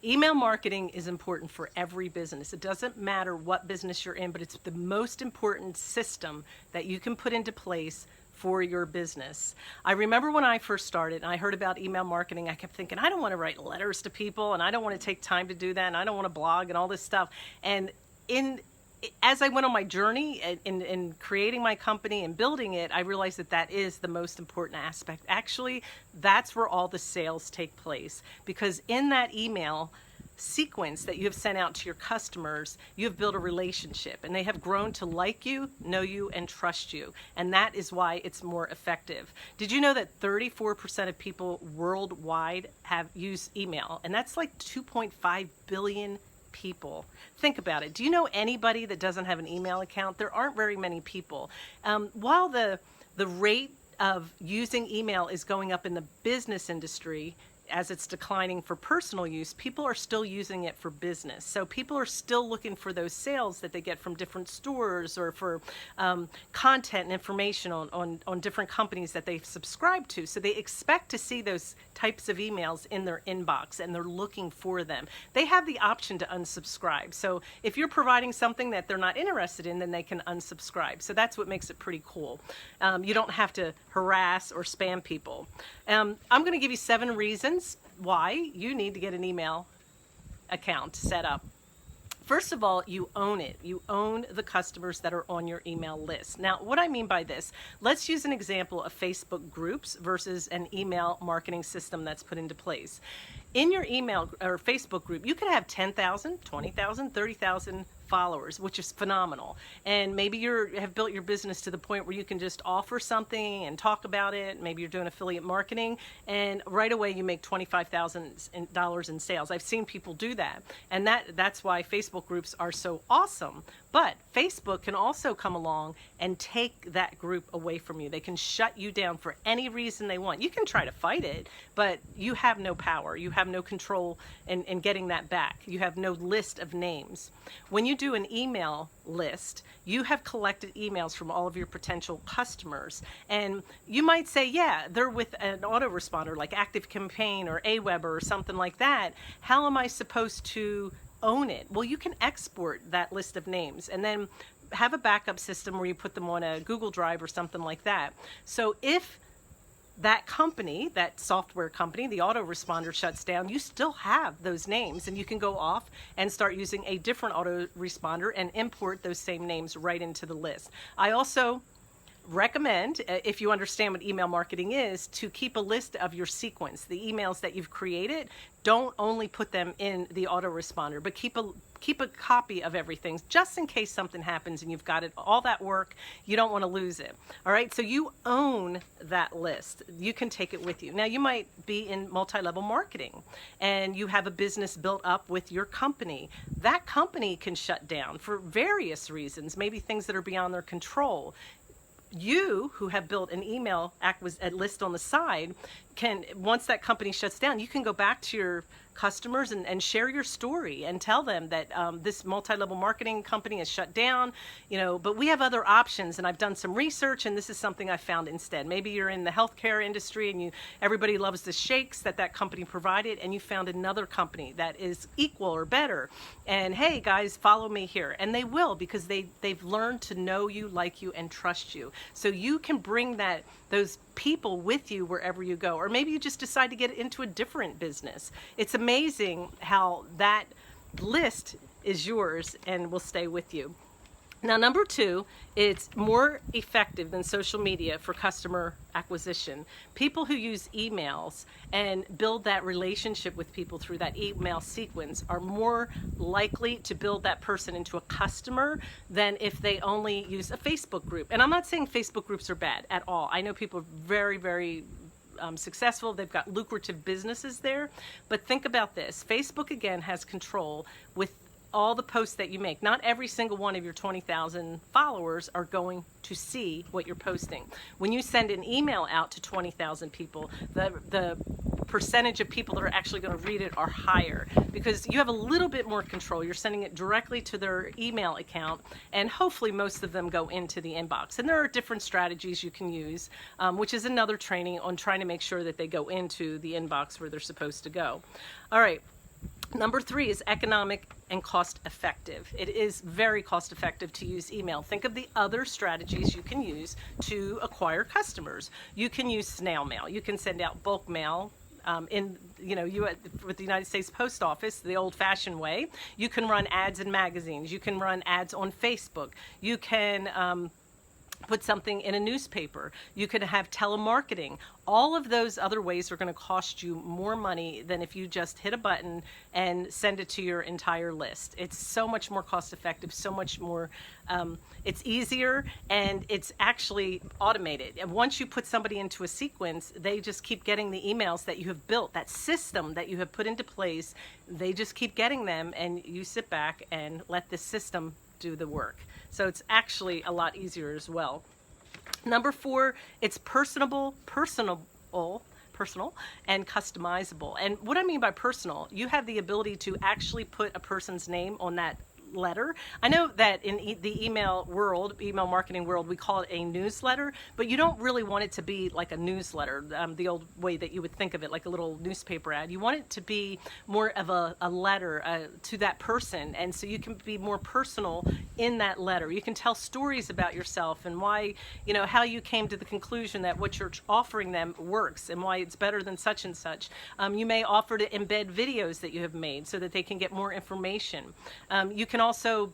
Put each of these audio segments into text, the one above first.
Email marketing is important for every business. It doesn't matter what business you're in, but it's the most important system that you can put into place for your business. I remember when I first started and I heard about email marketing, I kept thinking, I don't want to write letters to people, and I don't want to take time to do that, and I don't want to blog and all this stuff. And as I went on my journey in creating my company and building it, I realized that that is the most important aspect. Actually, that's where all the sales take place, because in that email sequence that you have sent out to your customers, you have built a relationship, and they have grown to like you, know you, and trust you. And that is why it's more effective. Did you know that 34% of people worldwide have used email? And that's like 2.5 billion people. Think about it. Do you know anybody that doesn't have an email account? There aren't very many people. While the rate of using email is going up in the business industry, as it's declining for personal use, people are still using it for business. So people are still looking for those sales that they get from different stores, or for content and information on different companies that they subscribe to. So they expect to see those types of emails in their inbox, and they're looking for them. They have the option to unsubscribe. So if you're providing something that they're not interested in, then they can unsubscribe. So that's what makes it pretty cool. You don't have to harass or spam people. I'm going to give you 7 reasons why you need to get an email account set up. First of all, you own it. You own the customers that are on your email list. Now, what I mean by this, let's use an example of Facebook groups versus an email marketing system that's put into place. In your email or Facebook group, you could have 10,000, 20,000, 30,000 followers, which is phenomenal. And maybe you have built your business to the point where you can just offer something and talk about it. Maybe you're doing affiliate marketing, and right away you make $25,000 in sales. I've seen people do that, and that's why Facebook groups are so awesome. But Facebook can also come along and take that group away from you. They can shut you down for any reason they want. You can try to fight it, but you have no power. You have no control in getting that back. You have no list of names. When you do an email list, you have collected emails from all of your potential customers. And you might say, yeah, they're with an autoresponder like ActiveCampaign or Aweber or something like that. How am I supposed to own it? Well, you can export that list of names and then have a backup system where you put them on a Google Drive or something like that. So if that company, that software company, the autoresponder shuts down, you still have those names, and you can go off and start using a different autoresponder and import those same names right into the list. I also recommend, if you understand what email marketing is, to keep a list of your sequence, the emails that you've created. Don't only put them in the autoresponder, but keep a copy of everything, just in case something happens and you've got it, all that work, you don't want to lose it. All right, so you own that list. You can take it with you. Now, you might be in multi-level marketing and you have a business built up with your company. That company can shut down for various reasons, maybe things that are beyond their control. You, who have built an email list on the side, can, once that company shuts down, you can go back to your customers and share your story and tell them that this multi-level marketing company is shut down, but we have other options, and I've done some research, and this is something I found instead. Maybe you're in the healthcare industry and everybody loves the shakes that company provided, and you found another company that is equal or better. And hey, guys, follow me here. And they will, because they've learned to know you, like you, and trust you. So you can bring those people with you wherever you go. Or maybe you just decide to get into a different business. It's amazing how that list is yours and will stay with you. Now, number 2, it's more effective than social media for customer acquisition. People who use emails and build that relationship with people through that email sequence are more likely to build that person into a customer than if they only use a Facebook group. And I'm not saying Facebook groups are bad at all. I know people are very, very successful. They've got lucrative businesses there. But think about this. Facebook, again, has control with all the posts that you make. Not every single one of your 20,000 followers are going to see what you're posting. When you send an email out to 20,000 people, the percentage of people that are actually going to read it are higher, because you have a little bit more control. You're sending it directly to their email account, and hopefully most of them go into the inbox. And there are different strategies you can use, which is another training on trying to make sure that they go into the inbox where they're supposed to go. All right. Number 3 is economic and cost effective. It is very cost effective to use email. Think of the other strategies you can use to acquire customers. You can use snail mail. You can send out bulk mail with the United States Post Office, the old-fashioned way. You can run ads in magazines. You can run ads on Facebook. You can put something in a newspaper. You could have telemarketing. All of those other ways are going to cost you more money than if you just hit a button and send it to your entire list. It's so much more cost effective, so much more, it's easier, and it's actually automated. And once you put somebody into a sequence, they just keep getting the emails that you have built, that system that you have put into place. They just keep getting them, and you sit back and let the system do the work. So it's actually a lot easier as well. Number 4, it's personal, and customizable. And what I mean by personal, you have the ability to actually put a person's name on that letter. I know that in the email marketing world, we call it a newsletter, but you don't really want it to be like a newsletter, the old way that you would think of it, like a little newspaper ad. You want it to be more of a letter to that person, and so you can be more personal in that letter. You can tell stories about yourself and why, how you came to the conclusion that what you're offering them works and why it's better than such and such. You may offer to embed videos that you have made so that they can get more information. You can also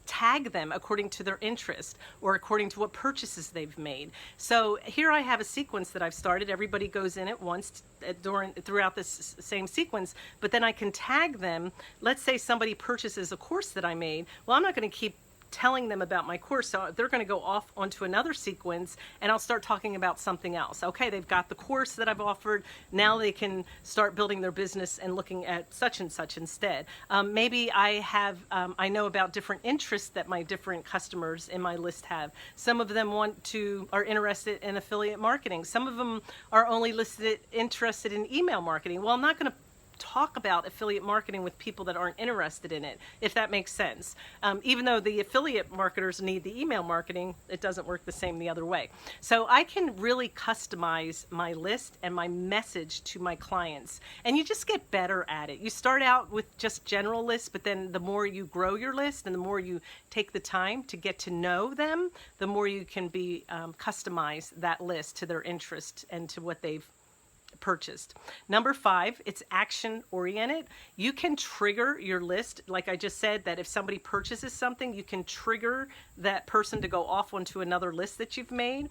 tag them according to their interest or according to what purchases they've made. So here I have a sequence that I've started. Everybody goes in at once throughout this same sequence, but then I can tag them. Let's say somebody purchases a course that I made. Well, I'm not going to keep telling them about my course, so they're going to go off onto another sequence, and I'll start talking about something else. Okay, they've got the course that I've offered. Now they can start building their business and looking at such and such instead. Maybe I know about different interests that my different customers in my list have. Some of them are interested in affiliate marketing. Some of them are only interested in email marketing. Well, I'm not going to talk about affiliate marketing with people that aren't interested in it, if that makes sense. Even though the affiliate marketers need the email marketing, it doesn't work the same the other way. So I can really customize my list and my message to my clients, and you just get better at it. You start out with just general lists, but then the more you grow your list and the more you take the time to get to know them, the more you can customize that list to their interest and to what they've purchased. Number 5, it's action oriented. You can trigger your list. Like I just said, that if somebody purchases something, you can trigger that person to go off onto another list that you've made.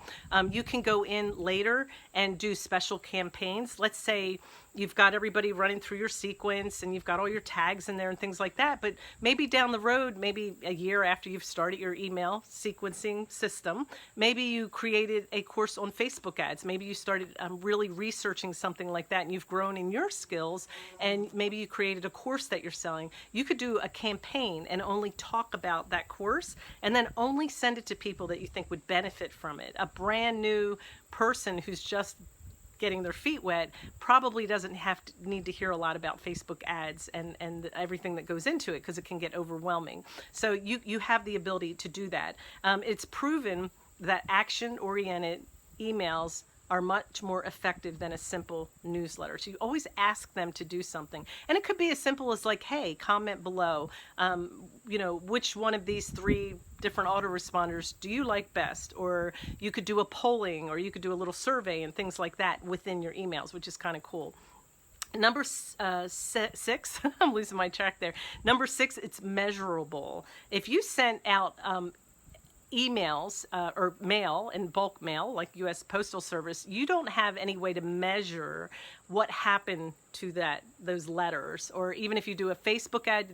You can go in later and do special campaigns. Let's say you've got everybody running through your sequence and you've got all your tags in there and things like that, but maybe down the road, maybe a year after you've started your email sequencing system, maybe you created a course on Facebook ads. Maybe you started really researching something like that and you've grown in your skills, and maybe you created a course that you're selling. You could do a campaign and only talk about that course and then only send it to people that you think would benefit from it. A brand new person who's just getting their feet wet probably doesn't need to hear a lot about Facebook ads and everything that goes into it, because it can get overwhelming. So you have the ability to do that. It's proven that action-oriented emails are much more effective than a simple newsletter. So you always ask them to do something. And it could be as simple as like, hey, comment below, which one of these 3 different autoresponders do you like best? Or you could do a polling, or you could do a little survey and things like that within your emails, which is kind of cool. Number 6, I'm losing my track there. Number 6, it's measurable. If you sent out emails or mail and bulk mail like U.S. Postal Service, you don't have any way to measure what happened to those letters. Or even if you do a Facebook ad,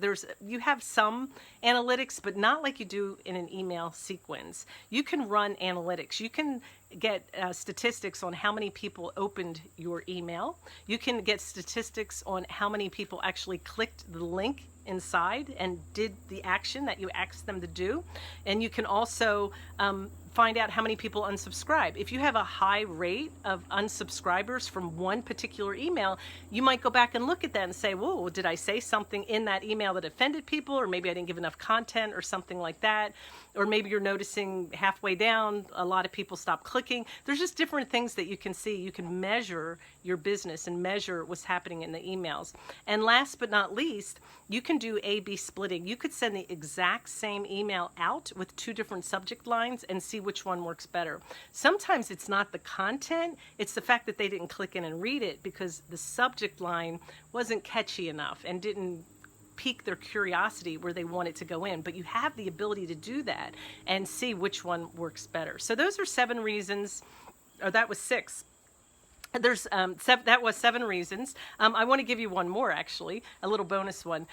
you have some analytics, but not like you do in an email sequence. You can run analytics. You can get statistics on how many people opened your email. You can get statistics on how many people actually clicked the link inside and did the action that you asked them to do. And you can also find out how many people unsubscribe. If you have a high rate of unsubscribers from one particular email, you might go back and look at that and say, whoa, did I say something in that email that offended people? Or maybe I didn't give enough content or something like that. Or maybe you're noticing halfway down, a lot of people stop clicking. There's just different things that you can see. You can measure your business and measure what's happening in the emails. And last but not least, you can do A/B splitting. You could send the exact same email out with 2 different subject lines and see which one works better. Sometimes it's not the content, it's the fact that they didn't click in and read it because the subject line wasn't catchy enough and didn't pique their curiosity where they want it to go in. But you have the ability to do that and see which one works better. So those are 7 reasons, or that was 6. There's that was 7 reasons. I want to give you one more, actually, a little bonus one.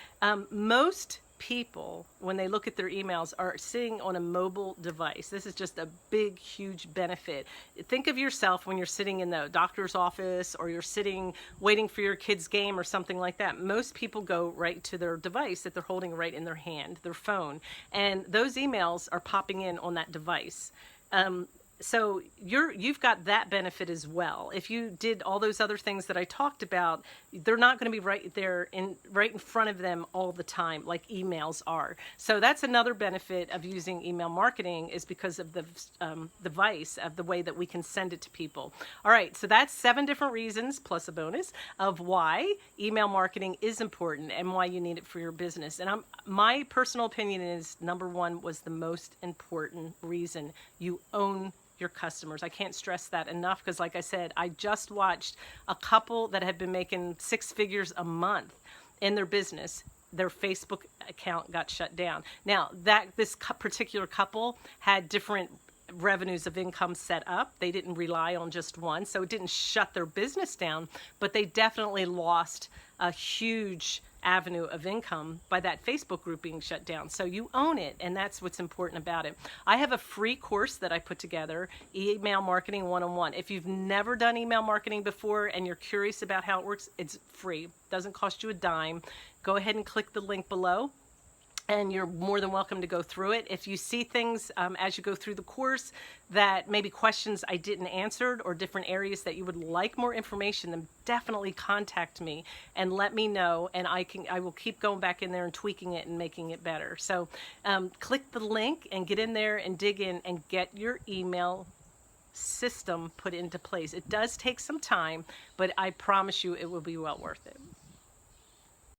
Most people, when they look at their emails, are sitting on a mobile device. This is just a big, huge benefit. Think of yourself when you're sitting in the doctor's office or you're sitting waiting for your kid's game or something like that. Most people go right to their device that they're holding right in their hand, their phone, and those emails are popping in on that device. So you've got that benefit as well. If you did all those other things that I talked about, they're not going to be right in front of them all the time like emails are. So that's another benefit of using email marketing, is because of the device, of the way that we can send it to people. All right, so that's 7 different reasons plus a bonus of why email marketing is important and why you need it for your business. And my personal opinion is number 1 was the most important reason. You own your customers. I can't stress that enough, because like I said, I just watched a couple that had been making 6 figures a month in their business. Their Facebook account got shut down. Now, this particular couple had different revenues of income set up. They didn't rely on just one, so it didn't shut their business down, but they definitely lost a huge avenue of income by that Facebook group being shut down. So you own it, and that's what's important about it. I have a free course that I put together, Email Marketing 101. If you've never done email marketing before and you're curious about how it works, it's free. Doesn't cost you a dime. Go ahead and click the link below, and you're more than welcome to go through it. If you see things as you go through the course that maybe questions I didn't answer or different areas that you would like more information, then definitely contact me and let me know, and I will keep going back in there and tweaking it and making it better. So click the link and get in there and dig in and get your email system put into place. It does take some time, but I promise you it will be well worth it.